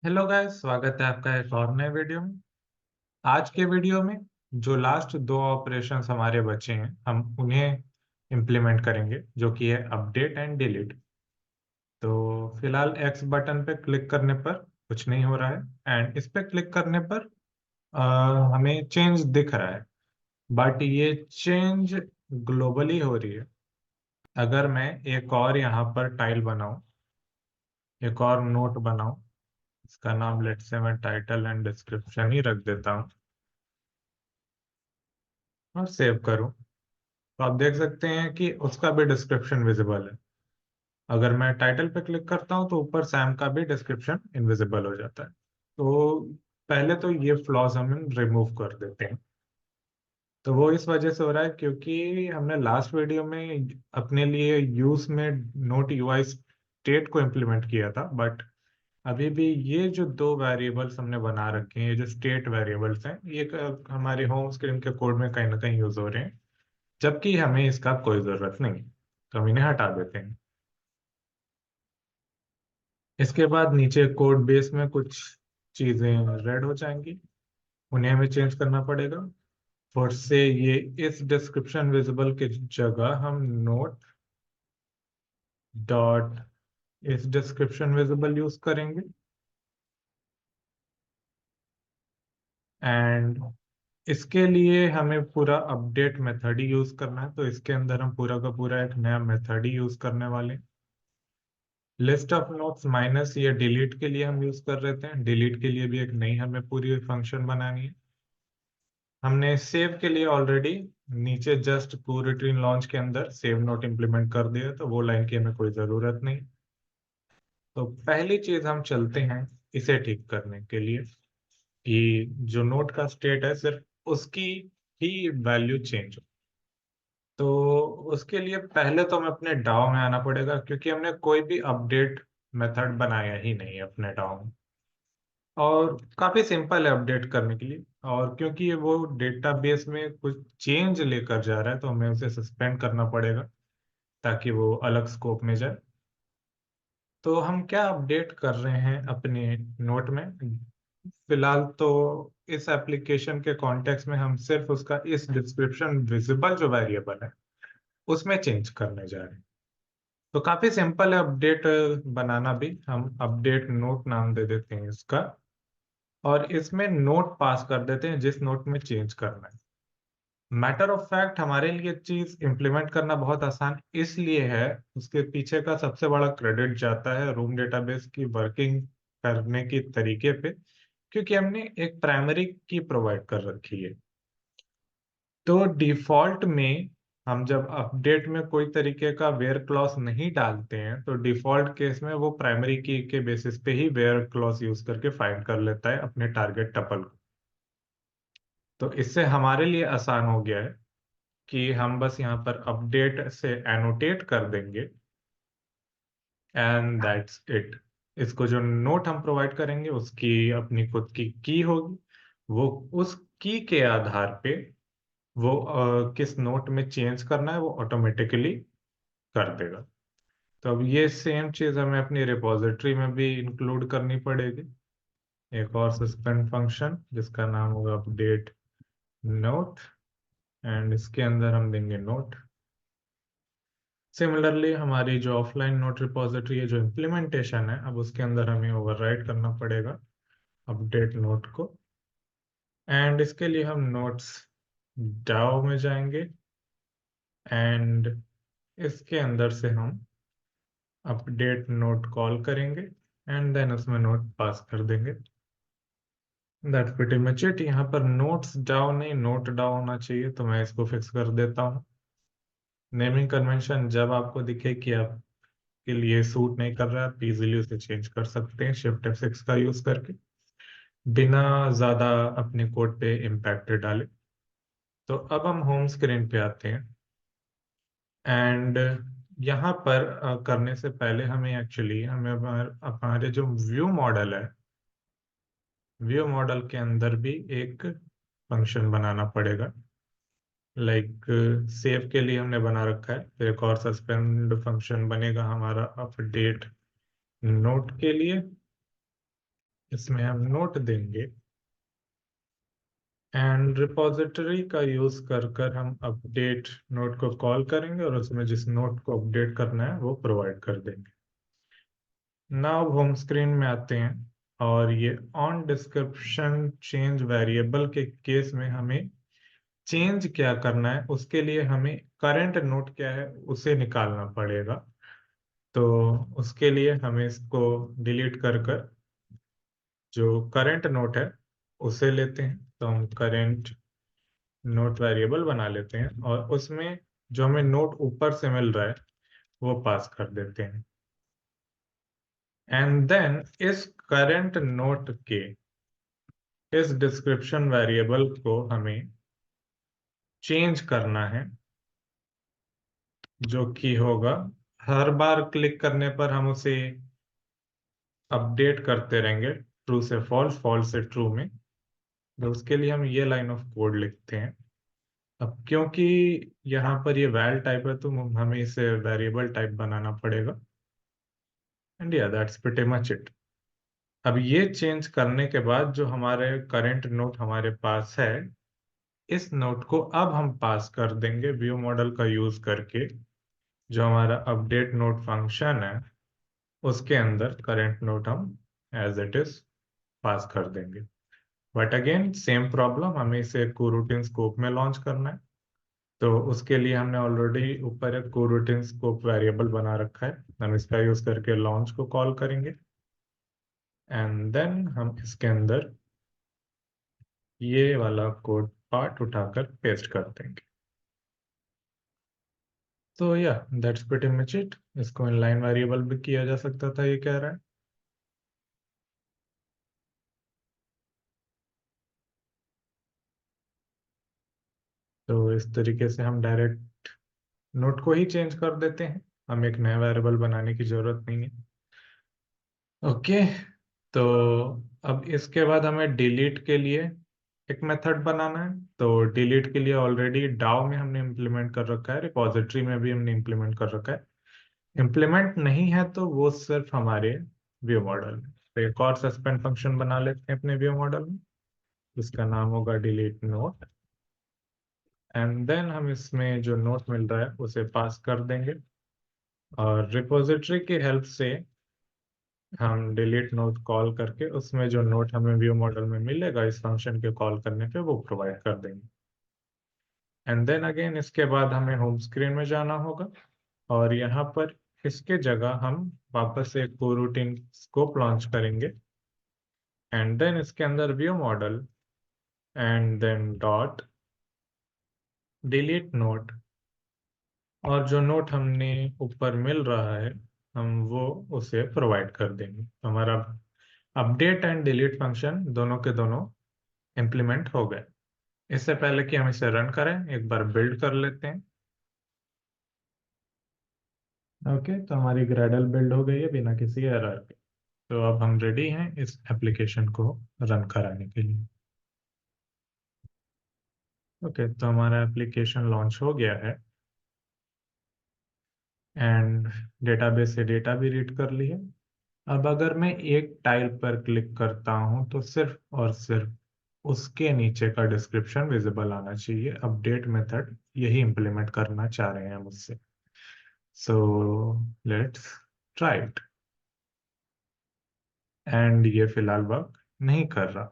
Hello guys, स्वागत है आपका एक और नए वीडियो में। आज के वीडियो में जो लास्ट दो ऑपरेशंस हमारे बचे हैं हम उन्हें इम्प्लीमेंट करेंगे, जो कि है अपडेट एंड डिलीट। तो फिलहाल एक्स बटन पे क्लिक करने पर कुछ नहीं हो रहा है एंड इस पे क्लिक करने पर अ, हमें चेंज दिख रहा है, बट ये चेंज ग्लोबली हो रही है। अगर मैं एक और यहाँ पर टाइल बनाऊं, एक और नोट बनाऊं, इसका नाम लेट से मैं टाइटल एंड डिस्क्रिप्शन ही रख देता हूँ और सेव करूं, तो आप देख सकते हैं कि उसका भी डिस्क्रिप्शन विजिबल है। अगर मैं टाइटल पे क्लिक करता हूं तो ऊपर सैम का भी डिस्क्रिप्शन इनविजिबल हो जाता है। तो पहले तो ये फ्लॉज हम रिमूव कर देते हैं। तो वो इस वजह से हो रहा है क्योंकि हमने लास्ट वीडियो में अपने लिए यूज में नोट यूआई स्टेट को इम्प्लीमेंट किया था, बट अभी भी ये जो दो वेरिएबल्स हमने बना रखे हैं, ये जो स्टेट वेरिएबल्स हैं, ये हमारे होम स्क्रीन के कोड में कहीं ना कहीं यूज हो रहे हैं, जबकि हमें इसका कोई जरूरत नहीं है। तो हम इन्हें हटा देते हैं। इसके बाद नीचे कोड बेस में कुछ चीजें रेड हो जाएंगी, उन्हें हमें चेंज करना पड़ेगा। फिर से ये इस डिस्क्रिप्शन विजिबल की जगह हम नोट डॉट इस डिस्क्रिप्शन विजिबल यूज करेंगे। एंड इसके लिए हमें पूरा अपडेट मेथड ही यूज करना है, तो इसके अंदर हम पूरा का पूरा एक नया मेथड ही यूज करने वाले हैं। लिस्ट ऑफ नोट्स माइनस ये डिलीट के लिए हम यूज कर रहे थे, डिलीट के लिए भी एक नई हमें पूरी फंक्शन बनानी है। हमने सेव के लिए ऑलरेडी नीचे जस्ट रूटीन लॉन्च के अंदर सेव नोट इंप्लीमेंट कर दिया, तो वो लाइन की हमें कोई जरूरत नहीं। तो पहली चीज हम चलते हैं इसे ठीक करने के लिए कि जो नोट का स्टेट है सिर्फ उसकी ही वैल्यू चेंज हो। तो उसके लिए पहले तो हमें अपने डाउ में आना पड़ेगा, क्योंकि हमने कोई भी अपडेट मेथड बनाया ही नहीं है अपने डाउ में। और काफी सिंपल है अपडेट करने के लिए, और क्योंकि ये वो डेटाबेस में कुछ चेंज लेकर जा रहा है तो हमें उसे सस्पेंड करना पड़ेगा ताकि वो अलग स्कोप में जाए। तो हम क्या अपडेट कर रहे हैं अपने नोट में? फिलहाल तो इस एप्लीकेशन के कॉन्टेक्स्ट में हम सिर्फ उसका इस डिस्क्रिप्शन विजिबल जो वेरिएबल है उसमें चेंज करने जा रहे हैं। तो काफी सिंपल है अपडेट बनाना भी। हम अपडेट नोट नाम दे देते हैं इसका, और इसमें नोट पास कर देते हैं जिस नोट में चेंज करना है। मैटर ऑफ फैक्ट हमारे लिए चीज इंप्लीमेंट करना बहुत आसान इसलिए है, उसके पीछे का सबसे बड़ा क्रेडिट जाता है रूम डेटाबेस की वर्किंग करने की तरीके पे, क्योंकि हमने एक प्राइमरी की प्रोवाइड कर रखी है। तो डिफॉल्ट में हम जब अपडेट में कोई तरीके का वेयर क्लॉज नहीं डालते हैं तो डिफॉल्ट केस में वो प्राइमरी की के बेसिस पे ही वेयर क्लॉज यूज करके फाइंड कर लेता है अपने टारगेट टपल को। तो इससे हमारे लिए आसान हो गया है कि हम बस यहाँ पर अपडेट से एनोटेट कर देंगे एंड दैट्स इट। इसको जो नोट हम प्रोवाइड करेंगे उसकी अपनी खुद की की होगी, वो उस की के आधार पे वो किस नोट में चेंज करना है वो ऑटोमेटिकली कर देगा। तो अब ये सेम चीज हमें अपनी रिपॉजिटरी में भी इंक्लूड करनी पड़ेगी। एक और सस्पेंड फंक्शन जिसका नाम होगा अपडेट नोट, एंड इसके अंदर हम देंगे नोट। सिमिलरली हमारी जो ऑफलाइन नोट रिपॉजिटरी है, जो इम्प्लीमेंटेशन है, अब उसके अंदर हमें ओवरराइड करना पड़ेगा अपडेट नोट को। एंड इसके लिए हम नोट्स डाओ में जाएंगे एंड इसके अंदर से हम अपडेट नोट कॉल करेंगे एंड देन उसमें नोट पास कर देंगे। That's pretty much it. यहाँ पर नोट्स डाउन नहीं नोट डाउन होना चाहिए, तो मैं इसको फिक्स कर देता हूँ। नेमिंग कन्वेंशन जब आपको दिखे कि आपके लिए सूट नहीं कर रहा है, आप इजीली उसे चेंज कर सकते हैं शिफ्ट F6 का यूज करके, बिना ज्यादा अपने कोड पे इम्पैक्ट डाले। तो अब हम होम स्क्रीन पे आते हैं एंड यहाँ पर करने से पहले हमें एक्चुअली हमें हमारे जो व्यू मॉडल है, व्यू मॉडल के अंदर भी एक फंक्शन बनाना पड़ेगा। लाइक सेव के लिए हमने बना रखा है, फिर एक और सस्पेंड फंक्शन बनेगा हमारा अपडेट नोट के लिए। इसमें हम नोट देंगे एंड रिपोजिटरी का यूज कर हम अपडेट नोट को कॉल करेंगे और उसमें जिस नोट को अपडेट करना है वो प्रोवाइड कर देंगे। नाउ होम स्क्रीन में आते हैं और ये ऑन डिस्क्रिप्शन चेंज वेरिएबल के केस में हमें चेंज क्या करना है, उसके लिए हमें करंट नोट क्या है उसे निकालना पड़ेगा। तो उसके लिए हमें इसको डिलीट कर जो करंट नोट है उसे लेते हैं। तो हम करंट नोट वेरिएबल बना लेते हैं और उसमें जो हमें नोट ऊपर से मिल रहा है वो पास कर देते हैं। एंड देन इस करंट नोट के इस डिस्क्रिप्शन वेरिएबल को हमें चेंज करना है, जो कि होगा हर बार क्लिक करने पर हम उसे अपडेट करते रहेंगे ट्रू से फॉल्स, फॉल्स से ट्रू में। तो उसके लिए हम ये लाइन ऑफ कोड लिखते हैं। अब क्योंकि यहाँ पर ये वैल टाइप है तो हमें इसे वेरिएबल टाइप बनाना पड़ेगा। एंड या दैट्स प्रीटी मच इट। अब ये चेंज करने के बाद जो हमारे करंट नोट हमारे पास है, इस नोट को अब हम पास कर देंगे व्यू मॉडल का यूज करके। जो हमारा अपडेट नोट फंक्शन है उसके अंदर करंट नोट हम एज इट इज पास कर देंगे। बट अगेन सेम प्रॉब्लम, हमें इसे कोरूटीन स्कोप में लॉन्च करना है। तो उसके लिए हमने ऑलरेडी ऊपर एक कोरूटीन स्कोप वेरिएबल बना रखा है, हम इसका यूज करके लॉन्च को कॉल करेंगे एंड देन हम इसके अंदर ये वाला कोड पार्ट उठाकर पेस्ट कर देंगे। तो या दैट्स प्रीटी मच इट। इसको इनलाइन वेरिएबल भी किया जा सकता था, ये कह रहा है। तो इस तरीके से हम डायरेक्ट नोट को ही चेंज कर देते हैं, हम एक नया वेरिएबल बनाने की जरूरत नहीं है। ओके। तो अब इसके बाद हमें डिलीट के लिए एक मेथड बनाना है। तो डिलीट के लिए ऑलरेडी डाउ में हमने इम्प्लीमेंट कर रखा है, रिपॉजिटरी में भी हमने इम्प्लीमेंट कर रखा है। इम्प्लीमेंट नहीं है तो वो सिर्फ हमारे व्यू मॉडल में। तो एक और सस्पेंड फंक्शन बना लेते हैं अपने व्यू मॉडल में, जिसका नाम होगा डिलीट नोट। एंड देन हम इसमें जो नोट मिल रहा है उसे पास कर देंगे और रिपोजिटरी की हेल्प से हम डिलीट नोट कॉल करके उसमें जो नोट हमें व्यू मॉडल में मिलेगा इस फंक्शन के कॉल करने पे वो प्रोवाइड कर देंगे। एंड देन अगेन इसके बाद हमें होम स्क्रीन में जाना होगा और यहाँ पर इसके जगह हम वापस से एक कोरूटीन स्कोप लॉन्च करेंगे एंड देन इसके अंदर view model and then dot delete note, और जो नोट हमने ऊपर मिल रहा है हम वो उसे प्रोवाइड कर देंगे। हमारा अपडेट एंड डिलीट फंक्शन दोनों के दोनों इम्प्लीमेंट हो गए। इससे पहले कि हम इसे रन करें एक बार बिल्ड कर लेते हैं। ओके, तो हमारी ग्रेडल बिल्ड हो गई है बिना किसी एरर के। तो अब हम रेडी हैं इस एप्लीकेशन को रन कराने के लिए। ओके, तो हमारा एप्लीकेशन लॉन्च हो गया है एंड डेटाबेस से डेटा भी रीड कर ली है। अब अगर मैं एक टाइल पर क्लिक करता हूं तो सिर्फ और सिर्फ उसके नीचे का डिस्क्रिप्शन विजिबल आना चाहिए। अपडेट मेथड यही इंप्लीमेंट करना चाह रहे हैं मुझसे। So let's try it. And ये फिलहाल वर्क नहीं कर रहा,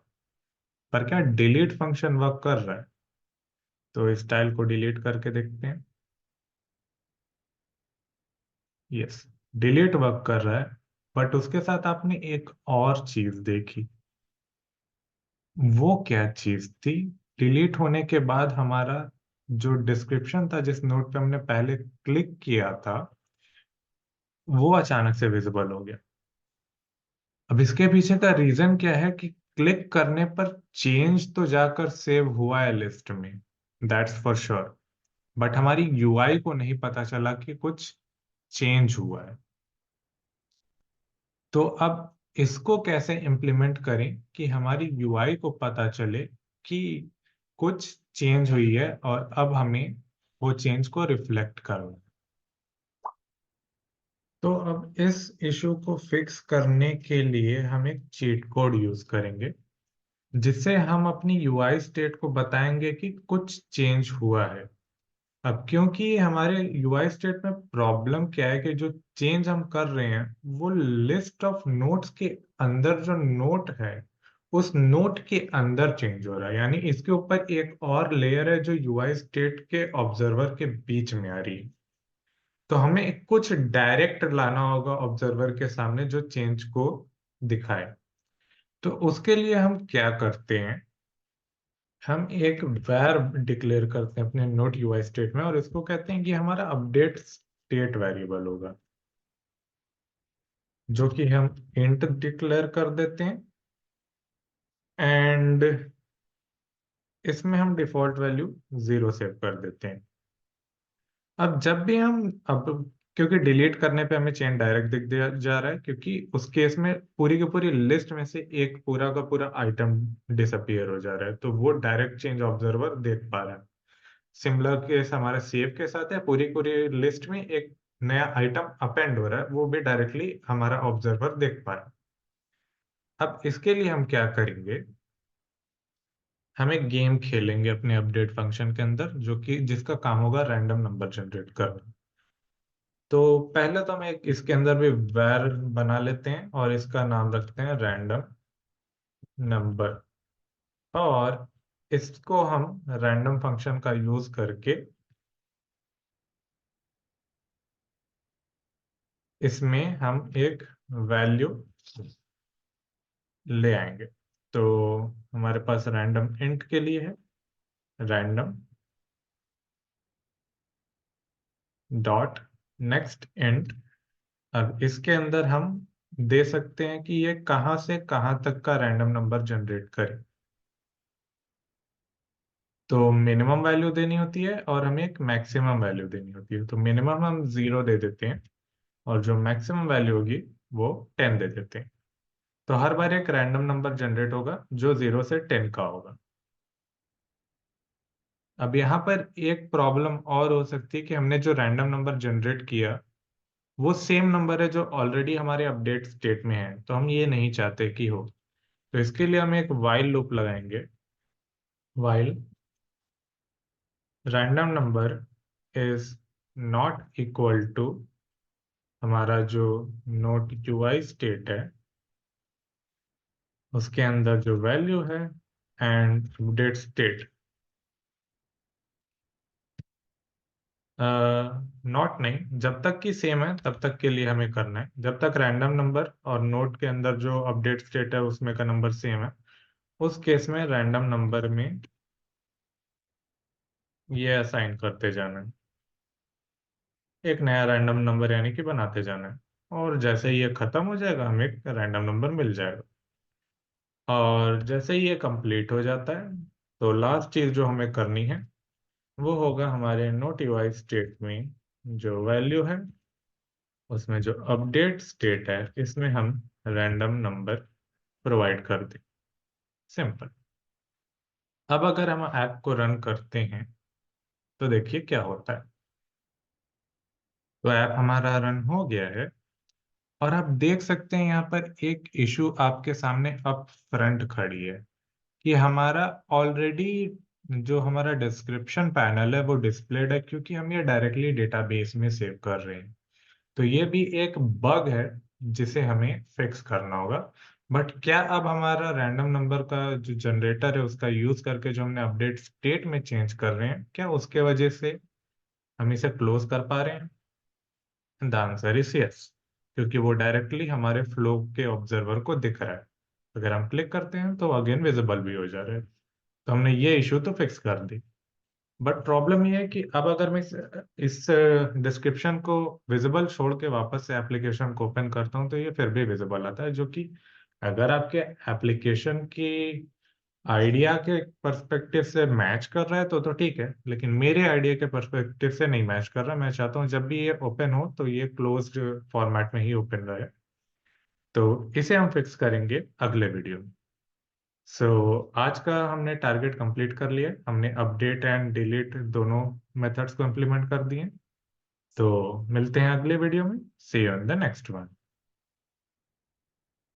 पर क्या डिलीट फंक्शन वर्क कर रहा है? तो इस टाइल को डिलीट करके देखते हैं। यस, डिलीट वर्क कर रहा है, बट उसके साथ आपने एक और चीज देखी। वो क्या चीज थी? डिलीट होने के बाद हमारा जो डिस्क्रिप्शन था जिस नोट पे हमने पहले क्लिक किया था वो अचानक से विजिबल हो गया। अब इसके पीछे का रीजन क्या है कि क्लिक करने पर चेंज तो जाकर सेव हुआ है लिस्ट में, दैट्स फॉर श्योर, बट हमारी यूआई को नहीं पता चला कि कुछ चेंज हुआ है। तो अब इसको कैसे इम्प्लीमेंट करें कि हमारी यूआई को पता चले कि कुछ चेंज हुई है और अब हमें वो चेंज को रिफ्लेक्ट करना है। तो अब इस इशू को फिक्स करने के लिए हम एक चीट कोड यूज करेंगे, जिससे हम अपनी यूआई स्टेट को बताएंगे कि कुछ चेंज हुआ है। अब क्योंकि हमारे यूआई स्टेट में प्रॉब्लम क्या है कि जो चेंज हम कर रहे हैं वो लिस्ट ऑफ नोट्स के अंदर जो नोट है उस नोट के अंदर चेंज हो रहा है, यानी इसके ऊपर एक और लेयर है जो यूआई स्टेट के ऑब्जर्वर के बीच में आ रही है। तो हमें कुछ डायरेक्ट लाना होगा ऑब्जर्वर के सामने जो चेंज को दिखाए। तो उसके लिए हम क्या करते हैं, हम एक var डिक्लेयर करते हैं अपने नोट यूआई स्टेट में और इसको कहते हैं कि हमारा अपडेट स्टेट वेरिएबल होगा, जो कि हम इंट डिक्लेयर कर देते हैं। एंड इसमें हम डिफॉल्ट वैल्यू 0 सेव कर देते हैं। अब जब भी हम अब क्योंकि डिलीट करने पे हमें चेन डायरेक्ट दिख दिया जा रहा है, क्योंकि उस केस में पूरी की पूरी लिस्ट में से एक पूरा का पूरा आइटम डिसअपियर हो जा रहा है, तो वो डायरेक्ट चेंज ऑब्जर्वर देख पा रहा है। सिमिलर केस हमारे सेव के साथ है, पूरी पूरी लिस्ट में एक नया आइटम अपेंड हो रहा है, वो भी डायरेक्टली हमारा ऑब्जर्वर देख पा रहा है। अब इसके लिए हम क्या करेंगे, हम एक गेम खेलेंगे अपने अपडेट फंक्शन के अंदर, जो कि जिसका काम होगा रैंडम नंबर जनरेट करना। तो पहले तो हम एक इसके अंदर भी var बना लेते हैं और इसका नाम रखते हैं रैंडम नंबर। और इसको हम रैंडम फंक्शन का यूज करके इसमें हम एक वैल्यू ले आएंगे। तो हमारे पास रैंडम इंट के लिए है रैंडम डॉट नेक्स्ट इंट। अब इसके अंदर हम दे सकते हैं कि ये कहाँ से कहाँ तक का रैंडम नंबर जनरेट करे। तो मिनिमम वैल्यू देनी होती है और हमें एक मैक्सिमम वैल्यू देनी होती है। तो मिनिमम हम 0 दे देते हैं और जो मैक्सिमम वैल्यू होगी वो 10 दे देते हैं। तो हर बार एक रैंडम नंबर जनरेट होगा जो 0 से 10 का होगा। अब यहाँ पर एक प्रॉब्लम और हो सकती है कि हमने जो रैंडम नंबर जनरेट किया वो सेम नंबर है जो ऑलरेडी हमारे अपडेट स्टेट में है, तो हम ये नहीं चाहते कि हो। तो इसके लिए हम एक वाइल लूप लगाएंगे। While random number is not equal to हमारा जो नोट यूआई स्टेट है उसके अंदर जो वैल्यू है एंड अपडेट स्टेट। नॉट नहीं, जब तक कि सेम है तब तक के लिए हमें करना है। जब तक रैंडम नंबर और नोट के अंदर जो अपडेट स्टेट है उसमें का नंबर सेम है, उस केस में रैंडम नंबर में ये असाइन करते जाना है, एक नया रैंडम नंबर यानी कि बनाते जाना है। और जैसे ही ये खत्म हो जाएगा हमें एक रैंडम नंबर मिल जाएगा। और जैसे ही ये कंप्लीट हो जाता है तो लास्ट चीज जो हमें करनी है वो होगा हमारे नोट यूआई स्टेट में जो वैल्यू है उसमें जो अपडेट स्टेट है इसमें हम रैंडम नंबर प्रोवाइड कर दें। सिंपल। अब अगर हम ऐप को रन करते हैं तो देखिए क्या होता है। तो ऐप हमारा रन हो गया है और आप देख सकते हैं यहाँ पर एक इशू आपके सामने अप फ्रंट खड़ी है कि हमारा ऑलरेडी जो हमारा डिस्क्रिप्शन पैनल है वो डिस्प्लेड है, क्योंकि हम ये डायरेक्टली डेटाबेस में सेव कर रहे हैं। तो ये भी एक बग है जिसे हमें फिक्स करना होगा। बट क्या अब हमारा रैंडम नंबर का जो जनरेटर है उसका यूज करके जो हमने अपडेट स्टेट में चेंज कर रहे हैं, क्या उसके वजह से हम इसे क्लोज कर पा रहे हैं? द आंसर इज यस, क्योंकि वो डायरेक्टली हमारे फ्लो के ऑब्जर्वर को दिख रहा है। अगर हम क्लिक करते हैं तो अगेन विजिबल भी हो जा रहा है। तो हमने ये इशू तो फिक्स कर दी। बट प्रॉब्लम ये है कि अब अगर मैं इस डिस्क्रिप्शन को विजिबल छोड़ के वापस से एप्लीकेशन को ओपन करता हूँ तो ये फिर भी विजिबल आता है, जो कि अगर आपके एप्लीकेशन की आइडिया के पर्सपेक्टिव से मैच कर रहा है तो ठीक है, लेकिन मेरे आइडिया के पर्सपेक्टिव से नहीं मैच कर रहा। मैं चाहता हूँ जब भी ये ओपन हो तो ये क्लोज्ड फॉर्मेट में ही ओपन रहे। तो इसे हम फिक्स करेंगे अगले वीडियो में। सो आज का हमने टारगेट कंप्लीट कर लिया। हमने अपडेट एंड डिलीट दोनों मेथड्स को इम्प्लीमेंट कर दिए। तो मिलते हैं अगले वीडियो में। See you in the next one.